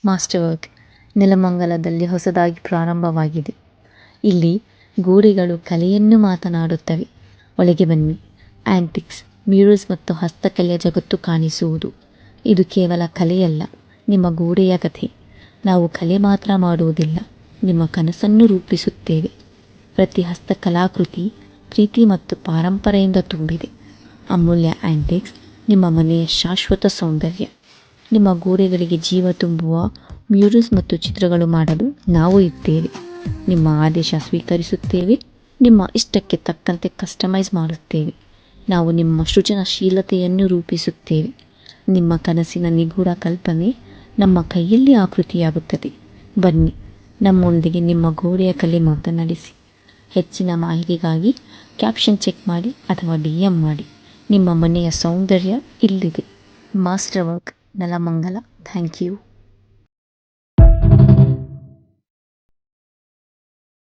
Master work ನೆಲಮಂಗಲದಲ್ಲಿ ಹೊಸದಾಗಿ ಪ್ರಾರಂಭವಾಗಿದೆ. ಇಲ್ಲಿ ಗೋಡೆಗಳು ಕಲೆಯನ್ನು ಮಾತನಾಡುತ್ತವೆ. ಒಳಗೆ ಬನ್ನಿ. ಆಂಟಿಕ್ಸ್, ಮ್ಯೂರಲ್ಸ್ ಮತ್ತು ಹಸ್ತಕಲೆಯ ಜಗತ್ತು ಕಾಣಿಸುವುದು. ಇದು ಕೇವಲ ಕಲೆಯಲ್ಲ, ನಿಮ್ಮ ಗೋಡೆಯ ಕಥೆ. ನಾವು ಕಲೆ ಮಾತ್ರ ಮಾಡುವುದಿಲ್ಲ, ನಿಮ್ಮ ಕನಸನ್ನು ರೂಪಿಸುತ್ತೇವೆ. ಪ್ರತಿ ಹಸ್ತಕಲಾಕೃತಿ ಪ್ರೀತಿ ಮತ್ತು ಪಾರಂಪರೆಯಿಂದ ತುಂಬಿದೆ. ಅಮೂಲ್ಯ ಆಂಟಿಕ್ಸ್ ನಿಮ್ಮ ಮನೆಯ ಶಾಶ್ವತ ಸೌಂದರ್ಯ. ನಿಮ್ಮ ಗೋಡೆಗಳಿಗೆ ಜೀವ ತುಂಬುವ ಮ್ಯೂರಲ್ಸ್ ಮತ್ತು ಚಿತ್ರಗಳು ಮಾಡಲು ನಾವು ಇದ್ದೇವೆ. ನಿಮ್ಮ ಆದೇಶ ಸ್ವೀಕರಿಸುತ್ತೇವೆ, ನಿಮ್ಮ ಇಷ್ಟಕ್ಕೆ ತಕ್ಕಂತೆ ಕಸ್ಟಮೈಸ್ ಮಾಡುತ್ತೇವೆ. ನಾವು ನಿಮ್ಮ ಸೃಜನಶೀಲತೆಯನ್ನು ರೂಪಿಸುತ್ತೇವೆ. ನಿಮ್ಮ ಕನಸಿನ ನಿಗೂಢ ಕಲ್ಪನೆ ನಮ್ಮ ಕೈಯಲ್ಲಿ ಆಕೃತಿಯಾಗುತ್ತದೆ. ಬನ್ನಿ, ನಮ್ಮೊಂದಿಗೆ ನಿಮ್ಮ ಗೋಡೆಯ ಕಲೆ ಮಾತನಾಡಿಸಿ. ಹೆಚ್ಚಿನ ಮಾಹಿತಿಗಾಗಿ ಕ್ಯಾಪ್ಷನ್ ಚೆಕ್ ಮಾಡಿ ಅಥವಾ DM ಮಾಡಿ. ನಿಮ್ಮ ಮನೆಯ ಸೌಂದರ್ಯ ಇಲ್ಲಿದೆ. Master work Nelamangala. Thank you.